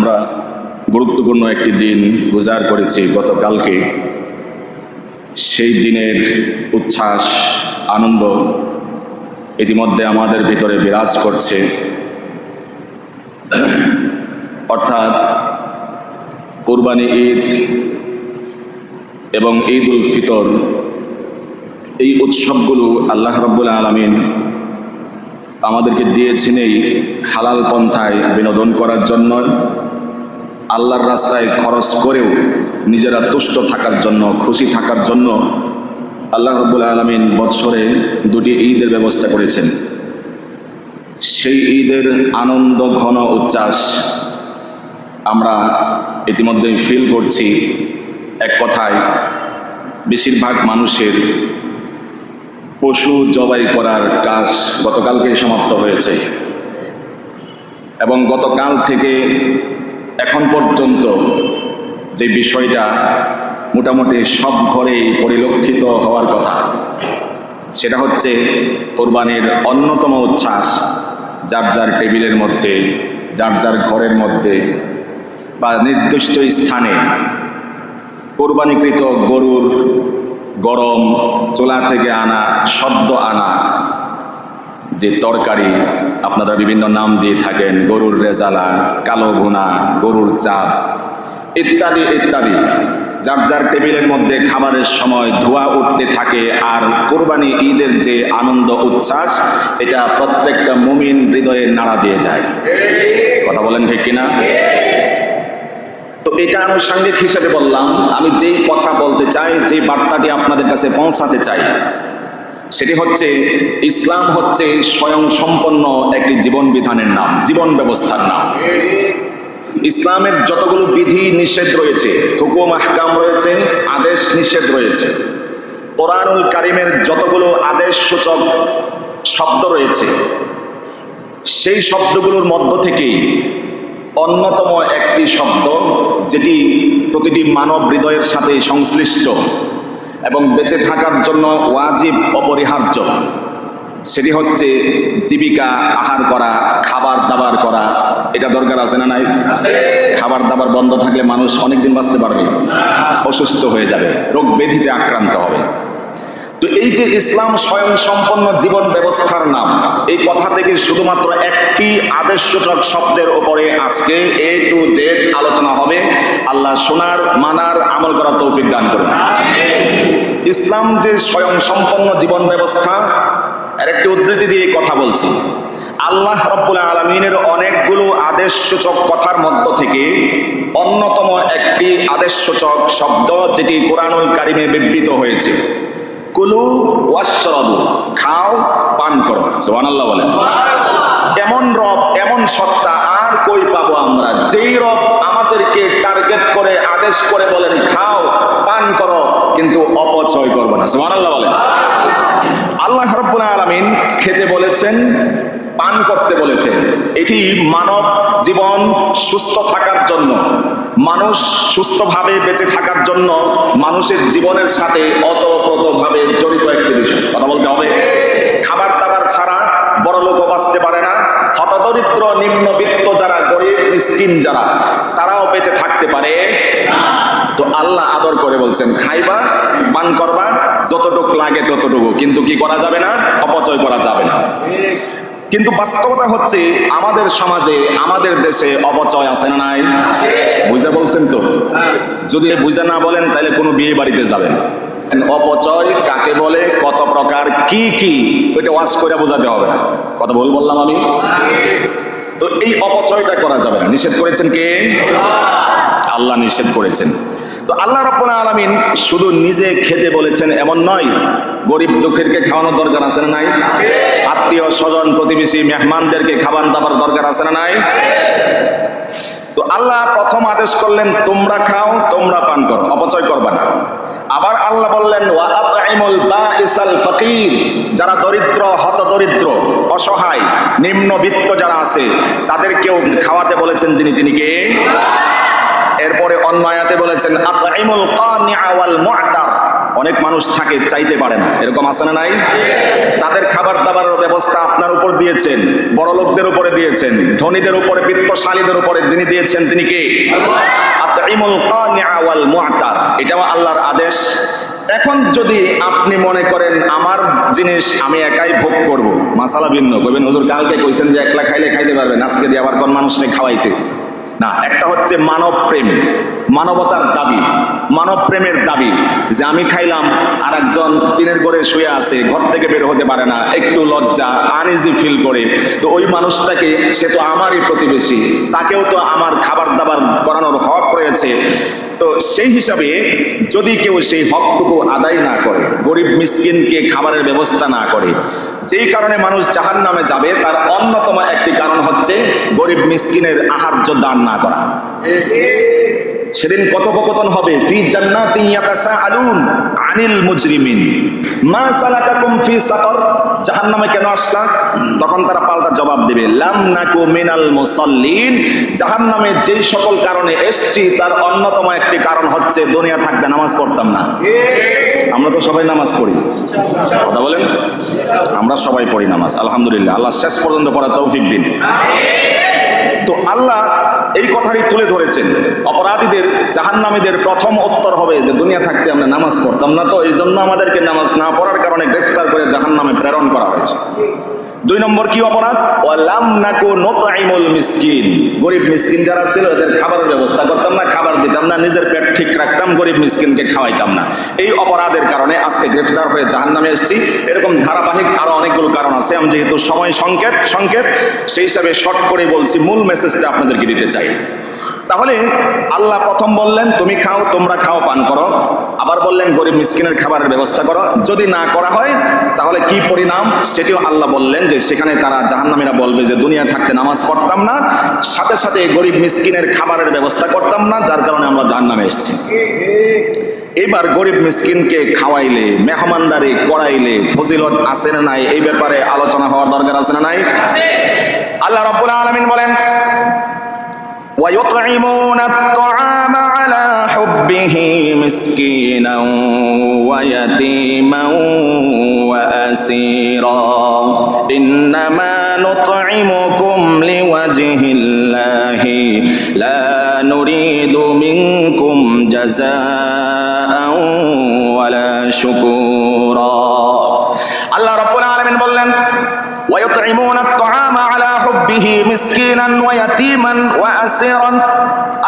আমরা গুরুত্বপূর্ণ একটি দিন গুজার করেছি গতকালকে। সেই দিনের উচ্ছ্বাস আনন্দ ইতিমধ্যে আমাদের ভিতরে বিরাজ করছে। অর্থাৎ কুরবানি ঈদ এবং ঈদ উল ফিতর, এই উৎসবগুলো আল্লাহ রাব্বুল আলামিন আমাদেরকে দিয়েছেন এই হালাল পন্থায় বিনোদন করার জন্য, আল্লাহর রাস্তায় খরচ করেও নিজেরা তুষ্ট থাকার জন্য, খুশি থাকার জন্য আল্লাহ রাব্বুল আলামিন বৎসরে দুটি ঈদের ব্যবস্থা করেছেন। সেই ঈদের আনন্দ ঘন উচ্ছ্বাস আমরা ইতিমধ্যে ফিল করছি। এক কথায় বেশিরভাগ মানুষের পশু জবাই করার কাজ গতকালকে সমাপ্ত হয়েছে এবং গতকাল থেকে এখন পর্যন্ত যে বিষয়টা মোটামুটি সব ঘরেই পরিলক্ষিত হওয়ার কথা, সেটা হচ্ছে কোরবানির অন্যতম উচ্ছ্বাস যার যার টেবিলের মধ্যে, যার যার ঘরের মধ্যে বা নির্দিষ্ট স্থানে কোরবানিকৃত গরুর গরম চুলা থেকে আনা, সদ্য আনা যে তরকারি, আপনারা বিভিন্ন নাম দিয়ে থাকেন, গরুর রেজালা, কালো ভুনা, গরুর চাপ ইত্যাদি ইত্যাদি, যার যার টেবিলের মধ্যে খাবারের সময় ধোঁয়া উঠতে থাকে। আর কোরবানি ঈদের যে আনন্দ উচ্ছ্বাস, এটা প্রত্যেকটা মুমিন হৃদয়ে নাড়া দিয়ে যায়। কথা বলেন ঠিক কিনা? তো এটা আনুষঙ্গিক হিসেবে বললাম। আমি যেই কথা বলতে চাই, যে বার্তাটি আপনাদের কাছে পৌঁছাতে চাই, সেটি হচ্ছে ইসলাম হচ্ছে স্বয়ং সম্পন্ন একটি জীবন বিধানের নাম, জীবন ব্যবস্থার নাম। ইসলামের যতগুলো বিধি নিষেধ রয়েছে, হুকুম আহকাম রয়েছে, আদেশ নিষেধ রয়েছে, কোরআনুল কারিমের যতগুলো আদেশ সূচক শব্দ রয়েছে, সেই শব্দগুলোর মধ্য থেকেই অন্যতম একটি শব্দ যেটি প্রতিটি মানব হৃদয়ের সাথে সংশ্লিষ্ট এবং বেঁচে থাকার জন্য ওয়াজিব, অপরিহার্য, সেটি হচ্ছে জীবিকা, আহার করা, খাবার দাবার করা। এটা দরকার আছে না নাই? খাবার দাবার বন্ধ থাকলে মানুষ অনেকদিন বাঁচতে পারবে, অসুস্থ হয়ে যাবে, রোগ ব্যাধিতে আক্রান্ত হবে। তো এই যে ইসলাম স্বয়ং সম্পন্ন জীবন ব্যবস্থার নাম, এই কথা থেকে শুধুমাত্র একটি আদেশসূচক শব্দের উপরে আজকে এ টু জেড আলোচনা হবে। আল্লাহ শোনার, মানার, আমল করার তৌফিক দান করুন। ইসলাম যে স্বয়ং সম্পন্ন জীবন ব্যবস্থা, এর একটি উদ্ধৃতি দিয়ে কথা বলছি। আল্লাহ রাব্বুল আলামিনের অনেকগুলো আদেশসূচক কথার মধ্য থেকে অন্যতম একটি আদেশসূচক শব্দ যেটি কোরআনুল কারিমে বিবৃত হয়েছে, কুলু ওয়াশরাবু, খাও, পান করো। সুবহানাল্লাহ বলেন। এমন রব, এমন সত্তা আর কই পাবো আমরা, যেই রব আমাদেরকে টার্গেট করে আদেশ করে বলেন খাও, পান করো, কিন্তু অপচয় করবে না। সুবহানাল্লাহ বলেন। আল্লাহ রাব্বুল আলামিন খেতে বলেছেন, পান করতে বলেছেন। এটি মানব জীবন সুস্থ থাকার জন্য, মানুষ সুস্থভাবে বেঁচে থাকার জন্য মানুষের জীবনের সাথে ওতপ্রোতভাবে জড়িত একটি বিষয়। কথা বলতে হবে। খাবার দাবার ছাড়া বড় লোকও বাঁচতে পারে না, হতদরিদ্র, নিম্নবিত্ত যারা, গরিব মিসকিন যারা, তারাও বেঁচে থাকতে পারে। তো আল্লাহ আদর করে বলছেন খাইবা, পান করবা, যতটুকু লাগে ততটুকু, কিন্তু কি করা যাবে না? অপচয় করা যাবে না। কিন্তু বাস্তবতা হচ্ছে আমাদের সমাজে, আমাদের দেশে অপচয় আছে না নাই? বুঝা বলছেন তো? যদি বুঝা না বলেন তাহলে কোনো বিয়ে বাড়িতে যাবেন। অপচয় কাকে বলে, কত প্রকার, কি কি, ওইটা ওয়াজ করে বোঝাতে হবে না। কথা ভুল বললাম আমি? তো এই অপচয়টা করা যাবে না। নিষেধ করেছেন কে? আল্লাহ নিষেধ করেছেন। তো আল্লাহ রাব্বুল আলামিন শুধু নিজে খেতে বলেছেন এমন নয়, গরিব দুঃখীরকে খাওয়ানোর দরকার আছে না নাই? আত্মীয় স্বজন, প্রতিবেশী, মেহমানদেরকে খাবার দাবার দরকার আছে না নাই? তো আল্লাহ প্রথম আদেশ করলেন তোমরা খাও, তোমরা পান করো, অপচয় করবা না। আবার আল্লাহ বললেন ওয়া আতঈমুল বাঈসাল ফাকির, যারা দরিদ্র, হতদরিদ্র, অসহায়, নিম্নবিত্ত যারা আছে, তাদেরকেও খাওয়াতে বলেছেন যিনি, তিনি কে? এরপরে অন্য আয়াতে বলেছেন আতঈমুল কানিআ ওয়াল মু'তার, অনেক মানুষ থাকে চাইতে পারে না, এরকম আছে না নাই? তাদের খাবার দাবারের ব্যবস্থা আপনার উপর দিয়েছেন, বড় লোকদের উপরে দিয়েছেন, ধনীদের উপরে, বিত্তশালীদের উপরে যিনি দিয়েছেন তিনি কে? আতঈমুল কানিআ ওয়াল মুআতার, এটাও আল্লাহর আদেশ। এখন যদি আপনি মনে করেন আমার জিনিস আমি একাই ভোগ করব, মাসালা ভিন্ন, কইবেন হুজুর কালকে কইছেন যে একলা খাইলে খাইতে পারবেন, আজকে দিয়ে আবার কোন মানুষকে খাওয়াইতে না। একটা হচ্ছে মানব প্রেম, মানবতার দাবি, মানব প্রেমের দাবি, যে আমি খাইলাম আর একজন টিনের ঘরে শুয়ে আছে, ঘর থেকে বের হতে পারে না, একটু লজ্জা আনইজি ফিল করে, তো ওই মানুষটাকে, সে তো আমারই প্রতিবেশী, তাকেও তো আমার খাবার দাবার করানোর হক রয়েছে। তো সেই হিসাবে যদি কেউ সেই হকটুকু আদায় না করে, গরিব মিসকিনকে খাবারের ব্যবস্থা না করে, যেই কারণে মানুষ জাহান্নামে যাবে, তার অন্যতম একটি কারণ হচ্ছে গরিব মিসকিনের আহার্য দান না করা। সেদিন কথোপকথন হবে, ফি জান্নাতিন ইয়াতাসাআলুন আনিল মুজরিমিন মা সালাকাকুম ফি সাকর, জাহান্নামে কেন আসলা? তখন তারা পাল্টা জবাব দেবে, লাম নাকু মিনাল মুসাল্লিন, জাহান্নামে যেই সকল কারণে এসেছি তার অন্যতম একটি কারণ হচ্ছে দুনিয়া থাকতে নামাজ পড়তাম না। আমরা তো সবাই নামাজ পড়ি, কথা বলেন, আমরা সবাই পড়ি নামাজ, আলহামদুলিল্লাহ, আল্লাহ শেষ পর্যন্ত পড়ার তৌফিক দিন। তো আল্লাহ এই কথাটি তুলে ধরেছেন, অপরাধীদের, জাহান্নামীদের প্রথম উত্তর হবে যে দুনিয়া থাকতে আমরা নামাজ পড়তাম না, তো এই জন্য আমাদেরকে নামাজ না পড়ার কারণে গ্রেফতার করে জাহান্নামে প্রেরণ করা হয়েছে। 2 নম্বর কি অপরাধ? ওয়ালাম নাকু নুতঈমুল মিসকিন, গরিব মিসকিন যারা ছিল এদের খাবারের ব্যবস্থা করতাম না, খাবার দিতাম না, নিজের পেট ঠিক রাখতাম, গরিব মিসকিনকে খাওয়াইতাম না। এই অপরাধের কারণে আজকে গ্রেফতার হয়ে জাহান্নামে এসেছি। এরকম ধারাবাহিক আরো অনেকগুলো কারণ আছে, আমি যেহেতু সময় সংকেত সেই হিসাবে শর্ট করে বলছি, মূল মেসেজটা আপনাদেরকে দিতে চাই। তাহলে আল্লাহ প্রথম বললেন তুমি খাও, তোমরা খাও, পান করো, আবার বললেন গরিব মিসকিনের খাবারের ব্যবস্থা করো। যদি না করা হয় তাহলে কি পরিণাম, সেটিও আল্লাহ বললেন, যে সেখানে তারা জাহান্নামীরা বলবে যে দুনিয়া থাকতে নামাজ পড়তাম না, সাথে সাথে গরিব মিসকিনের খাবারের ব্যবস্থা করতাম না, যার কারণে আমরা জাহান্নামে এসেছি। এবার গরিব মিসকিনকে খাওয়াইলে, মেহমানদারি করাইলে ফজিলত আছে না নাই, এই ব্যাপারে আলোচনা হওয়ার দরকার আছে না নাই? আল্লাহ রাব্বুল আলামিন বলেন, وَيُطْعِمُونَ الطَّعَامَ عَلَى حُبِّهِ مِسْكِينًا وَيَتِيمًا وَأَسِيرًا إِنَّمَا نُطْعِمُكُمْ لِوَجْهِ اللَّهِ لَا نُرِيدُ مِنكُمْ جَزَاءً وَلَا شُكُورًا। আল্লাহ রাব্বুল আলামিন বললেন, وَيُطْعِمُونَ الطَّعَامَ عَلَى حُبِّهِ مِسْكِينًا وَيَتِيمًا وَأَسِيرًا।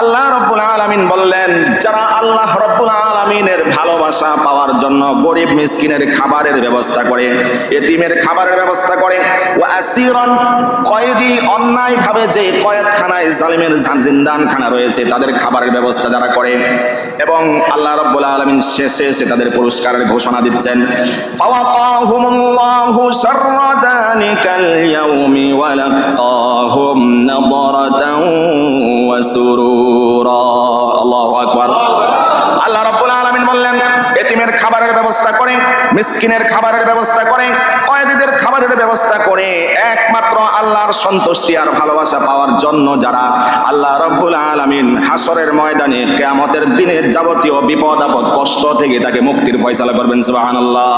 আল্লাহ রাব্বুল আলামিন বললেন, যারা আল্লাহ রাব্বুল আলামিনের ভালোবাসা পাওয়ার জন্য গরিব মিসকিনের খাবারের ব্যবস্থা করে, এতিমের খাবারের ব্যবস্থা করে, ওয়াসিরান, কয়েদি, অন্যায়ভাবে যে কয়েদখানায় জালিমের জিন্দানখানা রয়েছে তাদের খাবারের ব্যবস্থা যারা করে, এবং আল্লাহ রাব্বুল আলামিন শেষে এসে তাদের পুরস্কারের ঘোষণা দিচ্ছেন, ফাওয়াকাহুমুল্লাহু শাররা যালিকাল ইয়াউমি ওয়া লাকাহুম নাদরাতান ওয়া সুরুরা। আল্লাহু আকবার। আল্লাহ রাব্বুল আলামিন বললেন, এতিমের খাবারের ব্যবস্থা করে, মিসকিনের খাবারের ব্যবস্থা করে, কয়েদিদের খাবারের ব্যবস্থা করে, একমাত্র আল্লাহর সন্তুষ্টি আর ভালোবাসা পাওয়ার জন্য যারা, আল্লাহ রাব্বুল আলামিন হাসরের ময়দানে কিয়ামতের দিনে যাবতীয় বিপদ আপদ কষ্ট থেকে তাকে মুক্তির ফয়সালা করবেন। সুবহানাল্লাহ।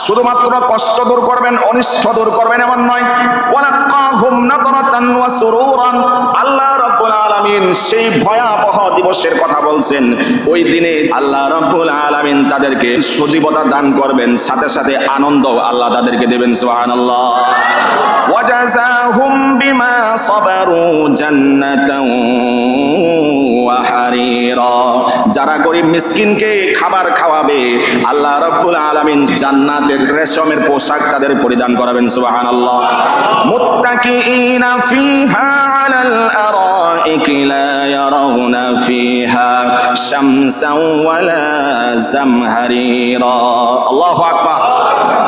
শুধুমাত্র কষ্ট দূর করবেন, অনিষ্ট দূর করবেন এমন নয়, ওয়ালাকাহুম নাদরাতান ওয়া সুরুরান। আল্লাহ রাব্বুল আলামিন সেই ভয়াবহ দিবসের কথা বলছেন, ওই দিনে আল্লাহ রাব্বুল আলামিন তাদেরকে সজীবতা দান করবেন, সাথে সাথে আনন্দ আল্লাহ তাদেরকে দেবেন। সুবহানাল্লাহ। ওয়াজাযাহুম বিমা সাবারু জান্নাতান ওয়া হারিরা। যারা গরিব মিসকিনকে খাবার খাওয়াবে, আল্লাহ রাব্বুল আলামিন জান্নাতের রেশমের পোশাক তাদের পরিধান করাবেন। সুবহানাল্লাহ। মুত্তাকিইনা ফিহা আলাল আরাইকি লা ইয়ারাউনা ফিহা শামসান ওয়ালা জামহারিরা। আল্লাহু আকবার।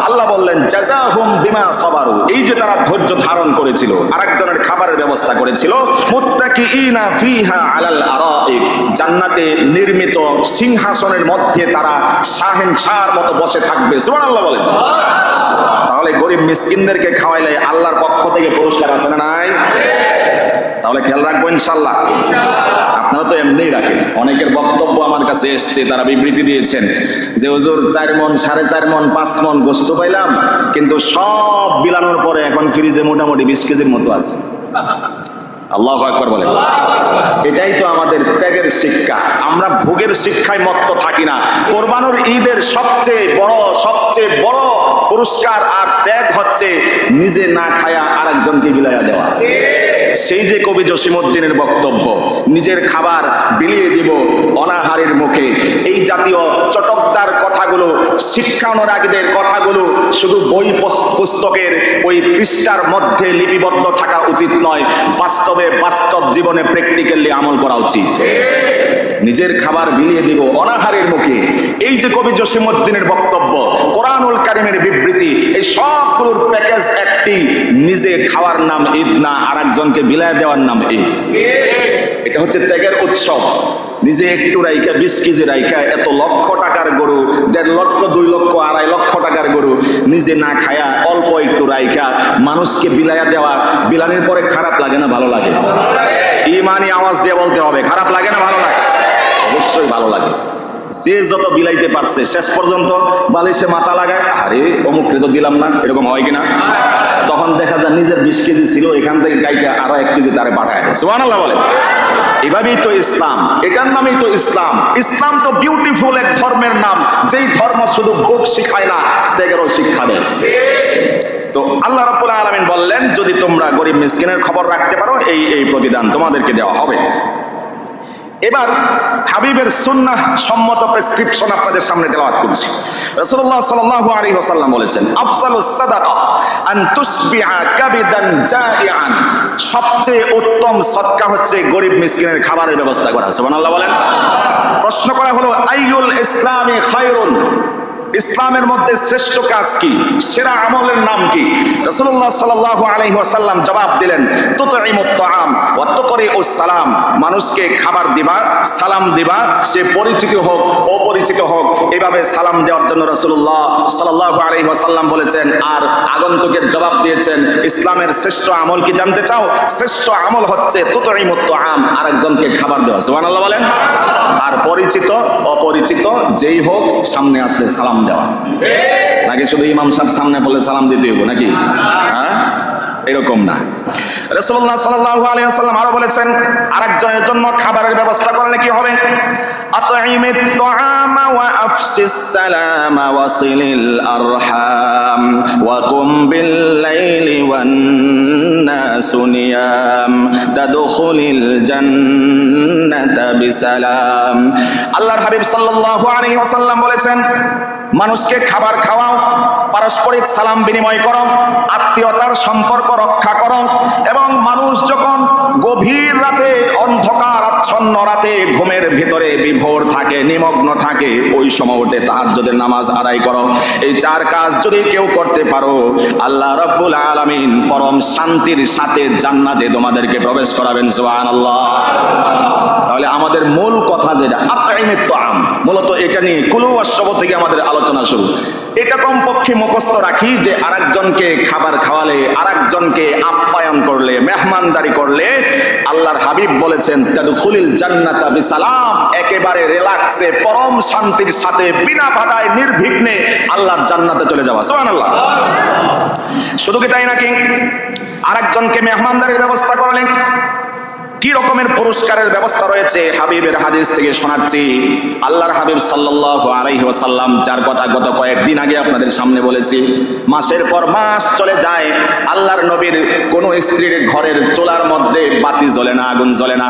আল্লাহ বললেন, জাযাহুম বিমা সাবারু, এই যে তারা ধৈর্য ধারণ করেছিল, আরেকজনের খাবারের ব্যবস্থা করেছিল, মুত্তাকিইনা ফিহা আলাল আরাইক, জান্নাতে নির্মিত সিংহাসনের মধ্যে তারা শাহেনশাহর মতো বসে থাকবে। সুবহানাল্লাহ বলেন। তাহলে গরিব মিসকিনদেরকে খাওয়াইলে আল্লাহর পক্ষ থেকে পুরস্কার আছে না নাই? তাহলে খেয়াল রাখবো ইনশাআল্লাহ। আপনারা আপনারা তো এমনিই রাখেন। অনেকের বক্তব্য আমার কাছে এসছে, তারা বিবৃতি দিয়েছেন যে হুজুর 4 মণ, 4.5 মণ, 5 মণ গোশত পাইলাম, কিন্তু সব বিলানোর পরে এখন ফ্রিজে মোটামুটি 20 কেজির মতো আছে। আল্লাহু আকবার বলেন। এটাই তো আমাদের ত্যাগের শিক্ষা। আমরা ভোগের শিক্ষায় মত্ত থাকি না। কোরবানোর ঈদের সবচেয়ে বড় পুরস্কার আর ত্যাগ হচ্ছে নিজে না খায়া আরেকজনকে বিলাইয়া দেওয়া। সেই যে কবি জসিমউদ্দিনের বক্তব্য, নিজের খাবার বিলিয়ে দিব অনাহারের মুখে, এই জাতীয় চটকদার কথাগুলো, শিক্ষা অনুরাগীদের কথাগুলো শুধু বই পুস্তকের ওই পৃষ্ঠার মধ্যে লিপিবদ্ধ থাকা উচিত নয়, বাস্তব জীবনে প্র্যাকটিক্যালি আমল করা উচিত। নিজের খাবার বিলিয়ে দিব অনাহারের মুখে, এই যে কবি জসিমউদ্দিনের বক্তব্য, কোরআনুল কারীমের বিবৃতি, এই সবগুলোর প্যাকেজ একটি, নিজে খাওয়ার নাম ঈদ না, আরেকজনকে বিলায় দেওয়ার নাম ঈদ। এটা হচ্ছে ত্যাগের উৎসব। নিজে একটু রাইখা 20 কেজি রাইখা এত লক্ষ টাকার গরু, 1.5 লক্ষ, 2 লক্ষ, 2.5 লক্ষ টাকার গরু নিজে না খায়া অল্প একটু রাইখা মানুষকে বিলাইয়া দেওয়া, বিলানের পরে খারাপ লাগে না ভালো লাগে? ইমানি আওয়াজ দিয়ে বলতে হবে, খারাপ লাগে না ভালো লাগে? অবশ্যই ভালো লাগে। যে যত বিলাইতে পারছে শেষ পর্যন্ত বালিশে মাথা লাগায়, আরে অমুক তো দিলাম না, এরকম হয় কিনা? তখন দেখা যায় নিজের 20 কেজি ছিল, এখান থেকে গাইকে আরো 1 কেজি তারে পাঠায় দেয়। সুবহানাল্লাহ বলে। এভাবেই তো ইসলাম, এটার নামই তো ইসলাম। ইসলাম তো বিউটিফুল এক ধর্মের নাম, যেই ধর্ম শুধু ভোগ শিখায় না, ত্যাগেরও শিক্ষা দেয়। তো আল্লাহ রাব্বুল আলামিন বললেন, যদি তোমরা গরিব মিসকিনের খবর রাখতে পারো, এই প্রতিদান তোমাদেরকে দেওয়া হবে। এবার হাবিবের সুন্নাহ সম্মত প্রেসক্রিপশন আপনাদের সামনে তেলাওয়াত করছি। রাসূলুল্লাহ সাল্লাল্লাহু আলাইহি ওয়াসাল্লাম বলেছেন, আফসালুস সাদাকা আন তুসবিআ কাবিদান জাইআন, সবচেয়ে উত্তম সদকা হচ্ছে গরিব মিসকিনের খাবারের ব্যবস্থা করা। সুবহানাল্লাহ বলেন। প্রশ্ন করা হলো, আইয়ুল ইসলামি খায়রুন, ইসলামের মধ্যে শ্রেষ্ঠ কাজ কি, সেরা আমলের নাম কি? রাসূলুল্লাহ সাল্লাল্লাহু আলাইহি ওয়াসাল্লাম জবাব দিলেন, তুতঈমুত তাআম ওয়া তুকরিউস সালাম, মানুষকে খাবার দিবা, সালাম দিবা, সে পরিচিত হোক অপরিচিত হোক, এভাবে সালাম দেওয়ার জন্য রাসূলুল্লাহ সাল্লাল্লাহু আলাইহি ওয়াসাল্লাম বলেছেন। আর আগন্তুকের জবাব দিয়েছেন, ইসলামের শ্রেষ্ঠ আমল কি জানতে চাও? শ্রেষ্ঠ আমল হচ্ছে তুতঈমুত তাআম, আরেকজনকে খাবার দেওয়া। সুবহানাল্লাহ বলেন। আর পরিচিত অপরিচিত যেই হোক, সামনে আসলে সালাম দেওয়া। নাকি শুধু ইমাম সাহেব সামনে বলে সালাম দিতে হইব নাকি? হ্যাঁ, এরকম না। রাসূলুল্লাহ সাল্লাল্লাহু আলাইহি ওয়াসাল্লাম আরো বলেছেন, আরেকজনের জন্য খাবারের ব্যবস্থা করলে কি হবে? আতঈমিত তাআমা ওয়া আফসিস সালামা ওয়াসিলিল আরহাম ওয়া কুম বিল লাইলি ওয়ান নাসু নিয়াম তাদখুলিল জান্নাতা বিসালাম। আল্লাহর হাবিব সাল্লাল্লাহু আলাইহি ওয়াসাল্লাম বলেছেন, মানুষকে খাবার খাওয়াও, পারস্পরিক সালাম বিনিময় করো, আত্মীয়তার সম্পর্ক রক্ষা করো, এবং মানুষ যখন গভীর রাতে, অন্ধকার আচ্ছন্ন রাতে ঘুমের ভিতরে বিভোর থাকে, নিমগ্ন থাকে, ওই সময় উঠে তাহাজ্জুদের নামাজ আদায় করো। এই 4 কাজ যদি কেউ করতে পারো, আল্লাহ রাব্বুল আলামিন পরম শান্তির সাথে জান্নাতে তোমাদেরকে প্রবেশ করাবেন। সুবহানাল্লাহ। তাহলে আমাদের মূল কথা যেটা, আতঈমিত তাআম, মূলত এটা নিয়ে কুলু ওয়াশরাবু থেকে আমাদের আলোচনা শুরু। এটা কমপক্ষে মুখস্থ রাখি যে আরেকজনকে খাবার খাওয়ালে, আরেকজনকে আপ্যায়ন করলে, মেহমানদারি করলে, আল্লাহর হাবিব বলেছেন, তাদখুলিল জান্নাতা বিসালাম, একেবারে রিল্যাক্সে, পরম শান্তির সাথে, বিনা বাধায়, নির্বিঘ্নে আল্লাহর জান্নাতে চলে যাওয়া। সুবহানাল্লাহ। শুধু কি তাই নাকি, আরেকজনকে মেহমানদারির ব্যবস্থা করলে কি রকমের পুরস্কারের ব্যবস্থা রয়েছে? হাবিবের হাদিস থেকে শোনাচ্ছি। আল্লাহর হাবিব সাল্লাল্লাহু আলাইহি ওয়াসাল্লাম, যার কথা গত কয়েকদিন আগে আপনাদের সামনে বলেছি, মাসের পর মাস চলে যায়, আল্লাহর নবীর কোন স্ত্রীর ঘরের চুলার মধ্যে বাতি জ্বলে না, আগুন জ্বলে না।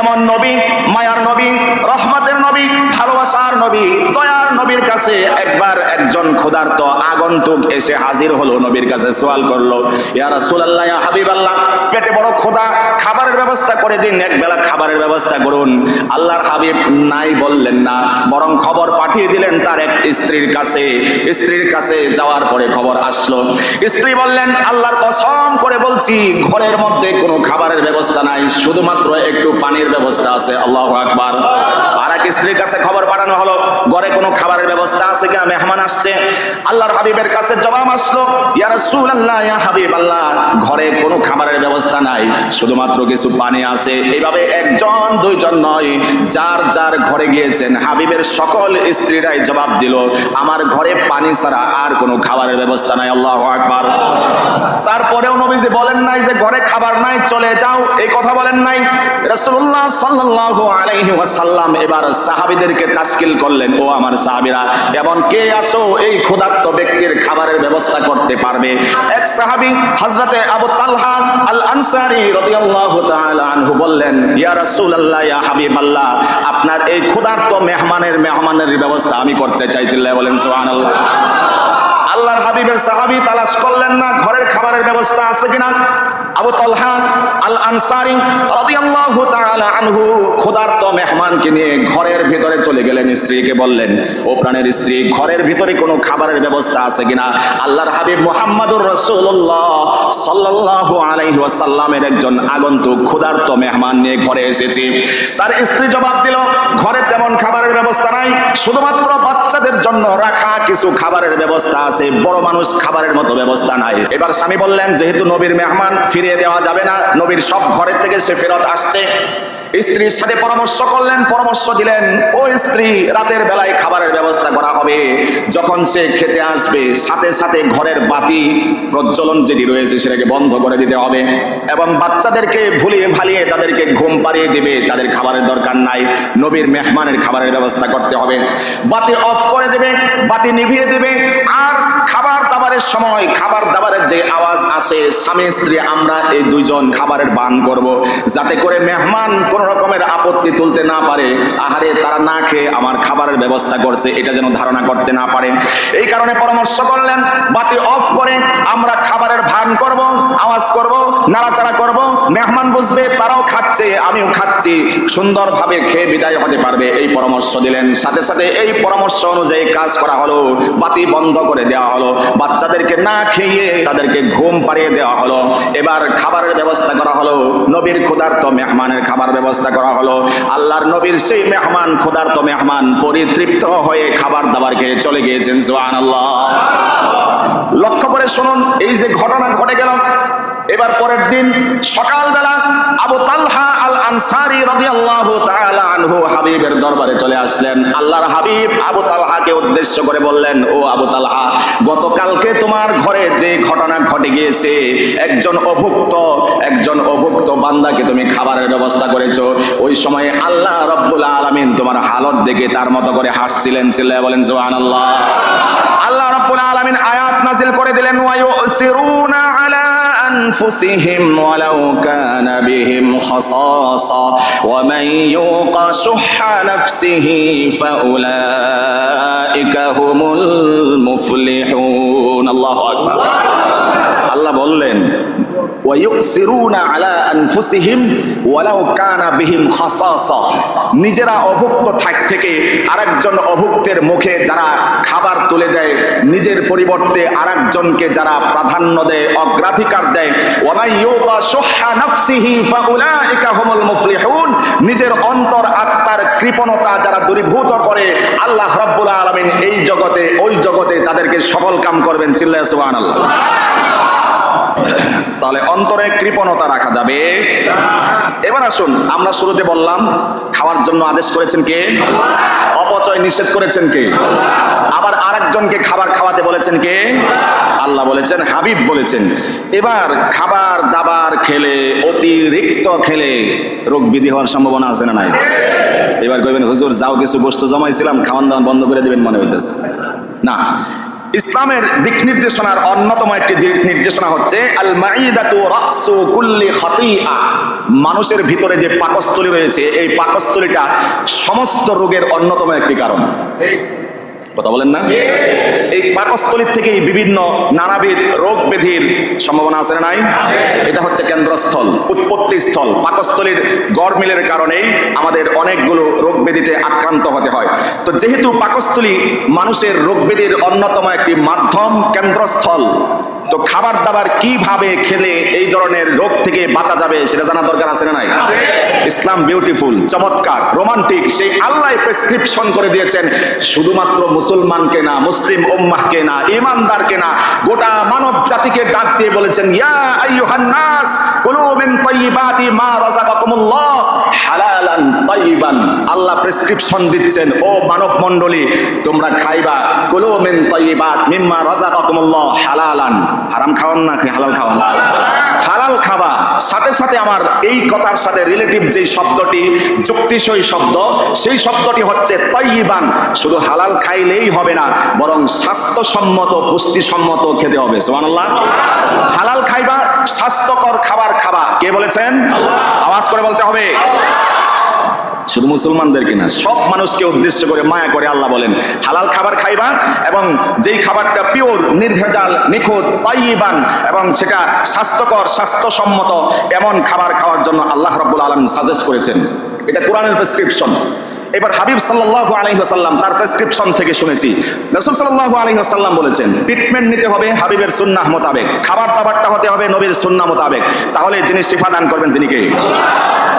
এমন নবী, মায়ার নবী, রহমতের নবী, ভালোবাসার নবী, দয়ার নবীর কাছে একবার একজন ক্ষুধার্ত আগন্তুক এসে হাজির হলো, নবীর কাছে সওয়াল করলো, ইয়া রাসূলুল্লাহ, ইয়া হাবিবাল্লাহ, পেটে বড় ক্ষুধা, খাবারের ব্যবস্থা করে দিন, এক বেলা খাবারের ব্যবস্থা করুন। আল্লাহর হাবিব নাই বললেন না, বরং খবর পাঠিয়ে দিলেন তার এক স্ত্রীর কাছে। স্ত্রীর কাছে যাওয়ার পরে খবর আসলো, স্ত্রী বললেন, আল্লাহর কসম করে বলছি, ঘরের মধ্যে কোনো খাবারের ব্যবস্থা নাই, শুধুমাত্র একটু পানির ব্যবস্থা আছে। আল্লাহু আকবার। আর এক স্ত্রীর কাছে খবর পাঠানো হলো, ঘরে কোনো খাবারের ব্যবস্থা আছে কিনা, মেহমান আসছে। আল্লাহর হাবিবের কাছে জবাব আসলো, ইয়া রাসূলুল্লাহ, ইয়া হাবিবাল্লাহ, ঘরে কোনো খাবারের ব্যবস্থা নাই, শুধুমাত্র কিছু পানি নিয়ে আসে। এইভাবে একজন দুইজন নয়, যার যার ঘরে গিয়েছেন হাবিবের সকল স্ত্রীরাই জবাব দিল, আমার ঘরে পানি ছাড়া আর কোনো খাবারের ব্যবস্থা নাই। আল্লাহু আকবার। তারপরেও নবীজি বলেন নাই যে ঘরে খাবার নাই চলে যাও, এই কথা বলেন নাই। রাসূলুল্লাহ সাল্লাল্লাহু আলাইহি ওয়াসাল্লাম এবার সাহাবীদেরকে তাশকিল করলেন, ও আমার সাহাবীরা, এমন কে আছো এই ক্ষুধার্ত ব্যক্তির খাবারের ব্যবস্থা করতে পারবে? এক সাহাবী হযরতে আবু তালহা আল আনসারী রাদিয়াল্লাহু তাআলা আনহু বললেন, ইয়া রাসূলুল্লাহ, ইয়া হাবিবাল্লাহ, আপনার এই ক্ষুধার্ত মেহমানের ব্যবস্থা আমি করতে চাইছিলাম। বলেন সুবহানাল্লাহ। আল্লাহর হাবিবের সাহাবী তালাশ করলেন না ঘরের খাবারের ব্যবস্থা আছে কিনা। আবু তালহা আল আনসারী রাদিয়াল্লাহু তাআলা আনহু ক্ষুধার্ত মেহমানকে নিয়ে ঘরের ভিতরে চলে গেলেন। স্ত্রীকে বললেন, ও প্রাণের স্ত্রী, ঘরের ভিতরে কোনো খাবারের ব্যবস্থা আছে কিনা? আল্লাহর হাবিব মুহাম্মদুর রাসূলুল্লাহ সাল্লাল্লাহু আলাইহি ওয়াসাল্লামের একজন আগন্তুক ক্ষুধার্ত মেহমান নিয়ে ঘরে এসেছে। তার স্ত্রী জবাব দিল, ঘরে তেমন খাবারের ব্যবস্থা নাই, শুধুমাত্র বাচ্চাদের জন্য রাখা কিছু খাবারের ব্যবস্থা আছে, বড় মানুষ খাবারের মতো ব্যবস্থা নাই। এবার স্বামী বললেন, যেহেতু নবীর মেহমান, ফিরিয়ে দেওয়া যাবে না, নবীর সব ঘরের থেকে সে ফেরত আসছে। স্ত্রীর সাথে পরামর্শ করলেন, পরামর্শ দিলেন, ও স্ত্রী, রাতের বেলায় খাবারের ব্যবস্থা করা হবে, যখন সে খেতে আসবে সাথে সাথে ঘরের বাতি প্রজ্বলন যেটি রয়েছে সেটাকে বন্ধ করে দিতে হবে, এবং বাচ্চাদেরকে ভুলিয়ে ভালিয়ে তাদেরকে ঘুম পাড়িয়ে দেবে, তাদের খাবারের দরকার নাই, নবীর মেহমানের খাবারের ব্যবস্থা করতে হবে। বাতি অফ করে দেবে, বাতি নিভিয়ে দেবে, আর খাবার দাবারের সময় খাবার দাবারের যে আওয়াজ আসে, স্বামী স্ত্রী আমরা এই দুইজন খাবারের পান করব, যাতে করে মেহমান কোন রকমের আপত্তি তুলতে না পারে, আহারে তারা না খেয়ে আমার খাবারের ব্যবস্থা করছে এটা যেন ধারণা করতে না পারে। এই কারণে পরামর্শ করলেন, বাতি অফ করে আমরা খাবারের ভান করব, আওয়াজ করব, নাড়াচাড়া করব, মেহমান বুঝবে তারাও খাচ্ছে আমিও খাচ্ছি, সুন্দরভাবে খেয়ে বিদায় হতে পারবে, এই পরামর্শ দিলেন। সাথে সাথে এই পরামর্শ অনুযায়ী কাজ করা হলো, বাতি বন্ধ করে দেওয়া হলো, বাচ্চাদেরকে না খেয়ে তাদেরকে ঘুম পাড়িয়ে দেওয়া হলো। এবার খাবারের ব্যবস্থা করা হলো, নবীর ক্ষুধার্ত মেহমানের খাবার ব্যবস্থা করা হলো। আল্লাহর নবীর সেই মেহমান, ক্ষুধার্ত মেহমান পরিতৃপ্ত হয়ে খাবার দাবার খেয়ে চলে গিয়েছেন। সুবহানাল্লাহ। লক্ষ্য করে শুনুন, এই যে ঘটনা ঘটে গেল, এবার পরের দিন সকালবেলা আবু তালহা আল আনসারী রাদিয়াল্লাহু তাআলা আনহু হাবিবের দরবারে চলে আসলেন। আল্লাহর হাবিব আবু তালহাকে উদ্দেশ্য করে বললেন, ও আবু তালহা, গতকালকে তোমার ঘরে যে ঘটনা ঘটে গিয়েছে, একজন অভুক্ত বান্দাকে তুমি খাবারের ব্যবস্থা করেছো, ওই সময় আল্লাহ রাব্বুল আলামিন তোমার হালত দেখে তার মতো করে হাসছিলেন। চিল্লায়ে বলেন সুবহানাল্লাহ। আল্লাহ রাব্বুল আলামিন আয়াত নাযিল করে দিলেন, ওয়া ইউসিরুনা আলা أنفسهم ولو كان بهم خصاصة ومن يوق شح نفسه فأولئك هم المفلحون الله أكبر আল্লাহ বললেন, ওয়ায়ুসিরুনা আলা আনফুসিহিম ওয়ালাউ কানা বিহিম খাসাসা, নিজেরা অভুক্ত থেকে আরেকজন অভুক্তের মুখে যারা খাবার তুলে দেয়, নিজের পরিবর্তে আরেকজনকে যারা প্রাধান্য দেয়, অগ্রাধিকার দেয়, ওয়া ইউকা শুহা নাফসিহি ফাউলাইকা হুমুল মুফলিহুন, নিজের অন্তর আত্মার কৃপণতা যারা দূরীভূত করে, আল্লাহ রাব্বুল আলামিন এই জগতে ওই জগতে তাদেরকে সফল কাম করবেন। চিল্লায়া সুবহানাল্লাহ। তাহলে অন্তরে কৃপণতা রাখা যাবে। এবার আসুন, আমরা শুরুতে বললাম খাওয়ার জন্য আদেশ করেছেন কে? অপচয় নিষেধ করেছেন কে? আবার আরেকজনকে খাবার খাওয়াতে বলেছেন কে? আল্লাহ বলেছেন, হাবিব বলেছেন। এবার খাবার দাবার খেলে, অতিরিক্ত খেলে রোগ বিধি হওয়ার সম্ভাবনা আছে না নাই? এবার কইবেন, হুজুর যাও কিছু গোশত জমাইছিলাম, খাওয়ান দাওয়ান বন্ধ করে দিবেন মনে হইতেছে না। ইসলামের দিক নির্দেশনার অন্যতম একটি দিক নির্দেশনা হচ্ছে আল মাইদাতু রাসু কুল্লি খাতিআ, মানুষের ভিতরে যে পাকস্থলী রয়েছে, এই পাকস্থলীটা সমস্ত রোগের অন্যতম একটি কারণ। কথা বলেন না? এই পাকস্থলীর থেকেই বিভিন্ন নানাবিধ রোগ ব্যাধির সম্ভাবনা আছে না নাই? এটা হচ্ছে কেন্দ্রস্থল, উৎপত্তি স্থল। পাকস্থলীর গড়মিলের কারণেই আমাদের অনেকগুলো রোগ ব্যাধিতে আক্রান্ত হতে হয়। তো যেহেতু পাকস্থলী মানুষের রোগ ব্যাধির অন্যতম একটি মাধ্যম, কেন্দ্রস্থল, তো তো খাবার দাবার কিভাবে খেলে এই ধরনের রোগ থেকে বাঁচা যাবে সেটা জানা দরকার আছে না নাই? ইসলাম বিউটিফুল, চমৎকার, রোমান্টিক। সেই আল্লাহ প্রেসক্রিপশন করে দিয়েছেন শুধুমাত্র মুসলমানকে না, মুসলিম উম্মাহকে না, ঈমানদারকে না, গোটা মানব জাতিকে ডাক দিয়ে বলেছেন, ইয়া আইয়ুহান নাস কুলু মিন তাইয়্যিবাতি মা রাযাকাকুমুল্লাহ হালালান তাইয়্যিবান। আল্লাহ প্রেসক্রিপশন দিচ্ছেন, ও মানব মণ্ডলী, তোমরা খাইবা কুলু মিন তাইয়্যিবাত মিম্মা রাযাকাকুমুল্লাহ হালালান। হারাম খাওয়ান না, হালাল খাওয়ান, হালাল খাবা। সাথে সাথে আমার এই কথার সাথে রিলেটিভ যে শব্দটি, যুক্তিসই শব্দ, সেই শব্দটি হচ্ছে তাইয়্যিবান। শুধু হালাল খাইলেই হবে না, বরং স্বাস্থ্যসম্মত, পুষ্টিসম্মত খেতে হবে। সুবহানাল্লাহ। হালাল খাইবা, স্বাস্থ্যকর খাবার খাবা। কে বলেছেন? আওয়াজ করে বলতে হবে। শুধু মুসলমানদেরকে না, সব মানুষকে উদ্দেশ্য করে মায়া করে আল্লাহ বলেন হালাল খাবার খাইবা, এবং যেই খাবারটা পিওর, নির্ভেজাল, নিখুঁত, তাইয়্যিবান, এবং সেটা স্বাস্থ্যকর, স্বাস্থ্যসম্মত, এমন খাবার খাওয়ার জন্য আল্লাহ রাব্বুল আলামিন সাজেস্ট করেছেন। এটা কোরআনের প্রেসক্রিপশন। এবার হাবিব সাল্লাল্লাহু আলাইহি ওয়াসাল্লাম তার প্রেসক্রিপশন থেকে শুনেছি, রাসূল সাল্লাল্লাহু আলাইহি ওয়াসাল্লাম বলেছেন ট্রিটমেন্ট নিতে হবে হাবিবের সুন্নাহ মোতাবেক, খাবার দাবারটা হতে হবে নবীর সুন্নাহ মোতাবেক, তাহলে যিনি শিফা দান করবেন তিনি কে?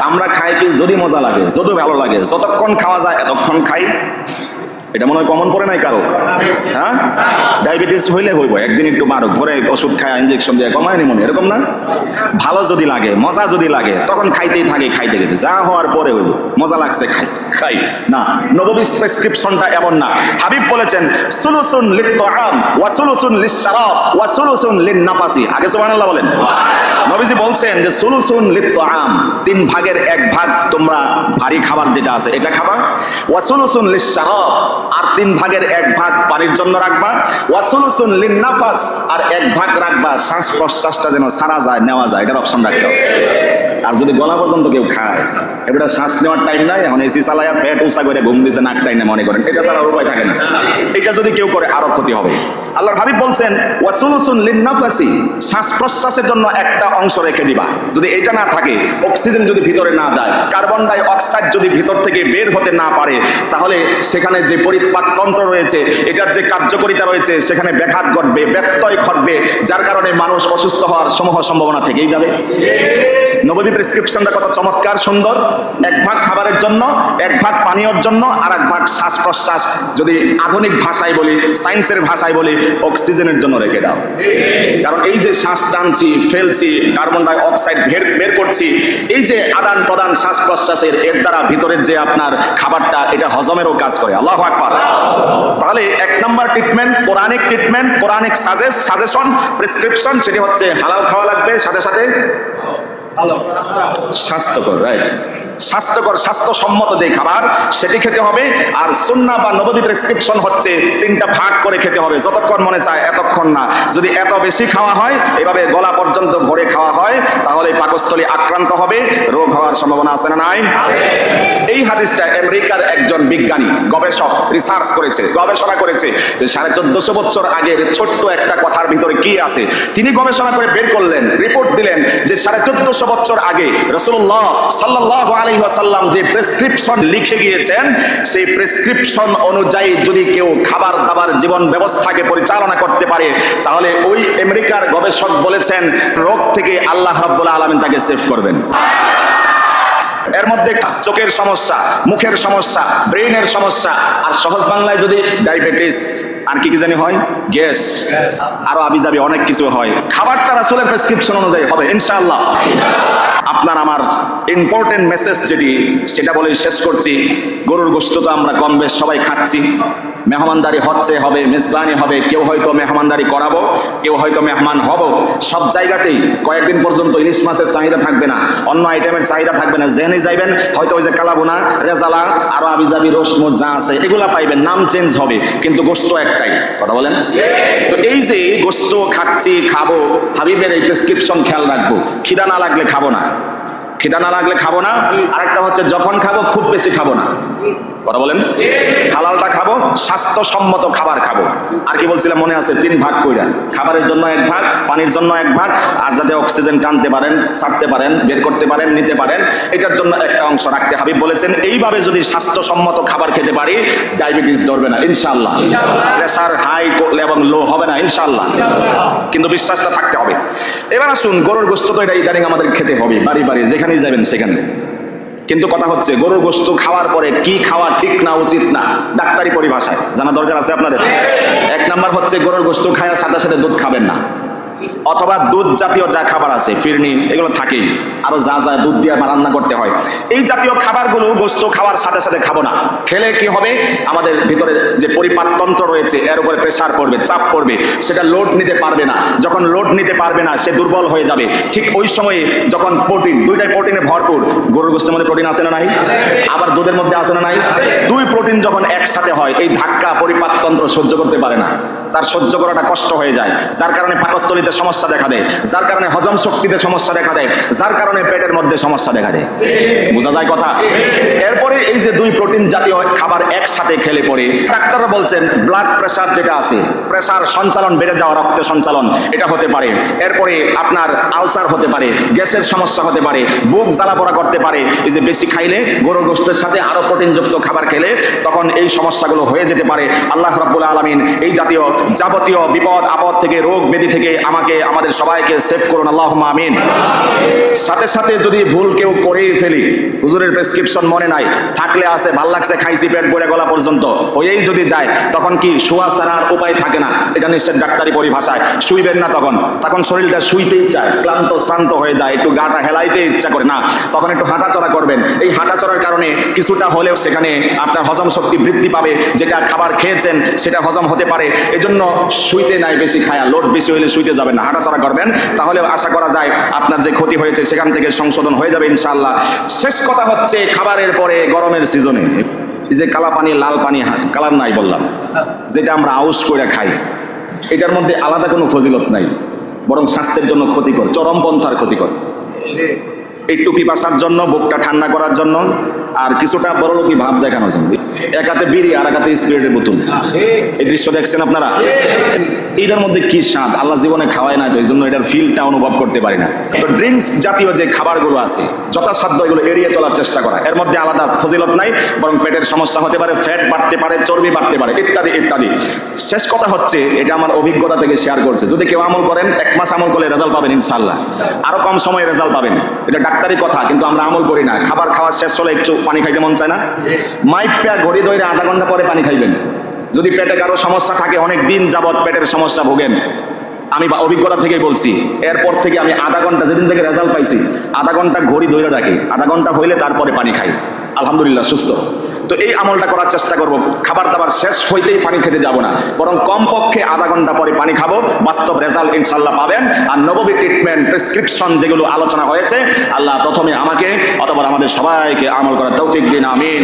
আমরা খাই কি যদি মজা লাগে, যদি ভালো লাগে, যতক্ষণ খাওয়া যায় এতক্ষণ খাই। এটা মনে হয় কমন পড়ে নাই কারো? হ্যাঁ, ডায়াবেটিস হইলে হইব, একদিন একটু মারুক, পরে ওষুধ খায়, ইঞ্জেকশন দিয়ে কমায় নি মনে, এরকম না? ভালো যদি লাগে, মজা যদি লাগে, তখন খাইতেই থাকে, খাইতে গেতে, যা হওয়ার পরে হইব, মজা লাগছে খাই খাই না। নববীর প্রেসক্রিপশনটা এমন না। হাবিব বলেছেন সুলুসুন লিত-তাআম ওয়া সুলুসুন লিশ-শারাব ওয়া সুলুসুন লিন-নাফাসি। আগে সুবহানাল্লাহ বলেন। নবীজি বলছেন যে সুলুসুন লিত-তাআম, 3 ভাগের 1 ভাগ তোমরা ভারী খাবার যেটা আছে এটা খাবা, ওয়া সুলুসুন লিশ-শারাব, আর 3 ভাগের 1 ভাগ পানির জন্য রাখবা, ওয়া সুলুসুন লিন-নাফাস, আর 1 ভাগ রাখবা শ্বাস প্রশ্বাসটা যেন ছাড়া যায়, নেওয়া যায়, এটার অপশন রাখতে হবে। আর যদি গলা পর্যন্ত কেউ খায়, এটা শ্বাস নেওয়ার টাইম নাই, এখন এসি চালায়া পেট উঁচা করে ঘুম দিছে, নাক টাইনে মনে করেন, এটা ছাড়া উপায় থাকে না। এটা যদি কেউ করে আরো ক্ষতি হবে। আল্লাহর হাবিব বলছেন ওয়া সুলুসুন লিন-নাফাসি, শ্বাস প্রশ্বাসের জন্য একটা অংশ রেখে দিবা। যদি এটা না থাকে, অক্সিজেন যদি ভিতরে না যায়, কার্বন ডাই অক্সাইড যদি ভিতর থেকে বের হতে না পারে, তাহলে সেখানে যে পরিপাক তন্ত্র রয়েছে, এটার যে কার্যকারিতা রয়েছে, সেখানে ব্যাঘাত ঘটবে, ব্যত্যয় ঘটবে, যার কারণে মানুষ অসুস্থ হওয়ার সমূহ সম্ভাবনা থেকেই যাবে। নববী প্রেসক্রিপশনটা কত চমৎকার, সুন্দর। 1 ভাগ খাবারের জন্য, 1 ভাগ পানীয়র জন্য, আর 1 ভাগ শ্বাস প্রশ্বাস, যদি আধুনিক ভাষায় বলি, সায়েন্সের ভাষায় বলি, অক্সিজেনের জন্য রেখে দাও। কারণ এই যে শ্বাস টানছি, ফেলছি, কার্বন ডাই অক্সাইড বের করছি, এই যে আদান প্রদান শ্বাস প্রশ্বাসের, এর দ্বারা ভিতরের যে আপনার খাবারটা, এটা হজমেরও কাজ করে। আল্লাহু আকবার। তাহলে 1 নম্বর treatment, Quranic treatment, Quranic suggestion, prescription, সেটি হচ্ছে হালাল খাওয়া লাগবে, সাথে সাথে স্বাস্থ্যকর, রাইট, স্বাস্থ্যকর, স্বাস্থ্যসম্মত যে খাবার সেটি খেতে হবে। আর সুন্নাহ বা নববী প্রেসক্রিপশন হচ্ছে 3টা ভাগ করে খেতে হবে, যতক্ষণ মনে চায় এতক্ষণ না। যদি এত বেশি খাওয়া হয়, এভাবে গলা পর্যন্ত ভরে খাওয়া হয়, তাহলে পাকস্থলী আক্রান্ত হবে, রোগ হওয়ার সম্ভাবনা আছে না নাই? এই হাদিসটা আমেরিকার একজন বিজ্ঞানী, গবেষক রিসার্চ করেছে, গবেষণা করেছে যে 1450 বছর আগের ছোট্ট একটা কথার ভিতরে কি আছে। তিনি গবেষণা করে বের করলেন, রিপোর্ট দিলেন যে 1450 বছর আগে রাসূলুল্লাহ সাল্লাল্লাহু আলাইহি ওয়াসাল্লাম যে প্রেসক্রিপশন লিখে গিয়েছেন, সেই প্রেসক্রিপশন অনুযায়ী যদি কেউ খাবার দাবার জীবন ব্যবস্থাকে পরিচালনা করতে পারে, তাহলে ওই আমেরিকার গবেষক বলেছেন রোগ থেকে আল্লাহ রাব্বুল আলামিন তাকে সেভ করবেন। এর মধ্যে চোখের সমস্যা, মুখের সমস্যা, ব্রেইনের সমস্যা, আর সহজ বাংলায় যদি ডায়াবেটিস, আর কি কি জানি হয়, গ্যাস, আরো আবিজাবি অনেক কিছু হয়। খাবারটা রাসূলের প্রেসক্রিপশন অনুযায়ী হবে ইনশাআল্লাহ। আপনার আমার ইম্পর্টেন্ট মেসেজ যেটি, সেটা বলে শেষ করছি। গরুর গোশত তো আমরা কম বেশ সবাই খাচ্ছি, মেহমানদারি হচ্ছে, হবে, মেজবানি হবে, কেউ হয়তো মেহমানদারি করাবো, কেউ হয়তো মেহমান হব। সব জায়গাতেই কয়েকদিন পর্যন্ত ইলিশ মাছের চাহিদা থাকবে না, অন্য আইটেমের চাহিদা থাকবে না। জেনে যাইবেন হয়তো ওই যে কালাবোনা, রেজালা, আরো আবিজাবি, রসমুর যা আছে এগুলা পাইবেন, নাম চেঞ্জ হবে, কিন্তু গোশত একটাই। কথা বলেন? তো এই যে গোশত খাচ্ছি, খাবো, হাবিবের এই প্রেসক্রিপশন খেয়াল রাখবো। খিদা না লাগলে খাবো না, খিদা না লাগলে খাবো না। আরেকটা হচ্ছে যখন খাবো খুব বেশি খাবো না। কথা বলেন, হালালটা খাবো, স্বাস্থ্যসম্মত খাবার খাবো। আর কি বলছিলাম মনে আছে, 3 ভাগ কইরা, খাবারের জন্য 1 ভাগ, পানির জন্য 1 ভাগ, আর যাতে অক্সিজেন টানতে পারেন, ছাড়তে পারেন, বের করতে পারেন, নিতে পারেন, এটার জন্য একটা অংশ রাখতে হবে বলেছেন। এইভাবে যদি স্বাস্থ্যসম্মত খাবার খেতে পারি, ডায়াবেটিস ধরবে না ইনশাআল্লাহ, প্রেসার হাই এবং লো হবে না ইনশাআল্লাহ, কিন্তু বিশ্বাসটা থাকতে হবে। এবার আসুন, গরুর গোশত তো এটা ইদানিং আমাদের খেতে হবে, বাড়ি বাড়ি যেখানেই যাবেন সেখানে। কিন্তু কথা হচ্ছে, গরুর গোশত খাওয়ার পরে কি খাওয়া ঠিক না উচিত না, ডাক্তারি পরিভাষায় জানা দরকার আছে আপনাদের। 1 নাম্বার হচ্ছে, গরুর গোশত খাওয়ার সাথে সাথে দুধ খাবেন না, অথবা দুধ জাতীয় যা খাবার আছে, ফিরনি, এগুলো থাকেই, আরো যা যা দুধ দিয়ে রান্না করতে হয়, এই জাতীয় খাবারগুলো গোশত খাওয়ার সাথে সাথে খাবো না। খেলে কি হবে, আমাদের ভিতরে যে পরিপাকতন্ত্র রয়েছে এর উপরে প্রেসার পড়বে, চাপ পড়বে, সেটা লোড নিতে পারবে না। যখন লোড নিতে পারবে না, সে দুর্বল হয়ে যাবে। ঠিক ওই সময়ে যখন প্রোটিন, দুইটাই প্রোটিনে ভরপুর, গরুর গোশতের মধ্যে প্রোটিন আছে না নাই, আবার দুধের মধ্যে আছে না নাই, 2 প্রোটিন যখন একসাথে হয়, এই ধাক্কা পরিপাকতন্ত্র সহ্য করতে পারে না, তার সহ্য করাটা কষ্ট হয়ে যায়, যার কারণে পাকস্থলীতে সমস্যা দেখা দেয়, যার কারণে হজম শক্তিতে সমস্যা দেখা দেয়, যার কারণে পেটের মধ্যে সমস্যা দেখা দেয়। বোঝা যায় কথা? এরপরে এই যে 2 প্রোটিন জাতীয় খাবার একসাথে খেলে পরে, ডাক্তাররা বলছেন ব্লাড প্রেসার যেটা আছে, প্রেসার সঞ্চালন বেড়ে যাওয়া, রক্ত সঞ্চালন, এটা হতে পারে। এরপরে আপনার আলসার হতে পারে, গ্যাসের সমস্যা হতে পারে, বুক জ্বালা পোড়া করতে পারে। এই যে বেশি খাইলে, গরুর গোশতের সাথে আরো প্রোটিনযুক্ত খাবার খেলে, তখন এই সমস্যাগুলো হয়ে যেতে পারে। আল্লাহ রাব্বুল আলামিন এই জাতীয় যাবতীয় বিপদ আপদ থেকে, রোগ ব্যাধি থেকে আমাকে, আমাদের সবাইকে সেভ করুন, আল্লাহুম্মা আমিন। সাথে সাথে যদি ভুল কেউ করেই ফেলি, হুজুরের প্রেসক্রিপশন মনে নাই, থাকলে আছে, ভাল লাগছে, খাইছি, পেট ভরে গলা পর্যন্ত হয়েই যদি যায়, তখন কি শোয়া ছাড়ার উপায় থাকে না, এটা নিশ্চয় ডাক্তারি পরিভাষায়। শুইবেন না, তখন শরীরটা শুইতেই চায়, ক্লান্ত শ্রান্ত হয়ে যায়, একটু গাটা হেলাইতে ইচ্ছা করে না, তখন একটু হাঁটাচলা করবেন। এই হাঁটাচলার কারণে কিছুটা হলেও সেখানে আপনার হজম শক্তি বৃদ্ধি পাবে, যেটা খাবার খেয়েছেন সেটা হজম হতে পারে। এজন্য শুইতে নাই বেশি খায়া, লোড বেশি হলে শুইতে যাবেন না, হাঁটাচলা করবেন, তাহলে আশা করা যায় আপনার যে ক্ষতি হয়েছে সেখান থেকে সংশোধন হয়ে যাবে ইনশাআল্লাহ। শেষ কথা হচ্ছে, খাবারের পরে গরমের সিজনে এই যে কালা পানি, লাল পানি, কালার নাই বললাম, যেটা আমরা আউশ করে খাই, এটার মধ্যে আলাদা কোনো ফজিলত নাই, বরং স্বাস্থ্যের জন্য ক্ষতিকর, চরমপন্থার ক্ষতিকর। একটু পিপাসার জন্য, বুকটা ঠান্ডা করার জন্য, আর কিছুটা বড়লোকি ভাব দেখানোর জন্য। এক হাতে বিড়ি, আর এক হাতে স্পিরিটের বোতল, এই দৃশ্য দেখছেন আপনারা? এটার মধ্যে কি স্বাদ, আল্লাহ জীবনে খাওয়ায় না, তো এই জন্য এটার ফিলটা অনুভব করতে পারি না। তো ড্রিঙ্কস জাতীয় যে খাবারগুলো আছে, যথাসাধ্য এগুলো এড়িয়ে চলার চেষ্টা করা। এর মধ্যে আলাদা ফজিলত নাই, বরং পেটের সমস্যা হতে পারে, ফ্যাট বাড়তে পারে, চর্বি বাড়তে পারে, ইত্যাদি ইত্যাদি। শেষ কথা হচ্ছে, এটা আমার অভিজ্ঞতা থেকে শেয়ার করছে, যদি কেউ আমল করেন, 1 মাস আমল করলে রেজাল্ট পাবেন ইনশাআল্লাহ, আরো কম সময়ে রেজাল্ট পাবেন। এটা ডাক্তারি কথা, কিন্তু আমরা আমল করি না। খাবার খাওয়া শেষ হলে একটু পানি খাইতে মন চায় না, মাইপা ঘড়ি ধরে আধা ঘন্টা পরে পানি খাইবেন। যদি পেটে কারো সমস্যা থাকে, অনেক দিন যাবৎ পেটের সমস্যা ভোগেন, আমি অভিজ্ঞতা থেকে বলছি, এরপর থেকে আমি আধা ঘন্টা, যেদিন থেকে রেজাল্ট পাইছি, আধা ঘন্টা ঘড়ি ধরে রাখি, আধা ঘন্টা হইলে তারপরে পানি খাই, আলহামদুলিল্লাহ সুস্থ। তো এই আমলটা করার চেষ্টা করব, খাবার দাবার শেষ হইতেই পানি খেতে যাব না, বরং কমপক্ষে আধা ঘন্টা পরে পানি খাবো, বাস্তব রেজাল্ট ইনশাল্লাহ পাবেন। আর নববী ট্রিটমেন্ট, প্রেসক্রিপশন যেগুলো আলোচনা হয়েছে, আল্লাহ প্রথমে আমাকে অথবা আমাদের সবাইকে আমল করার তৌফিক দিন, আমিন।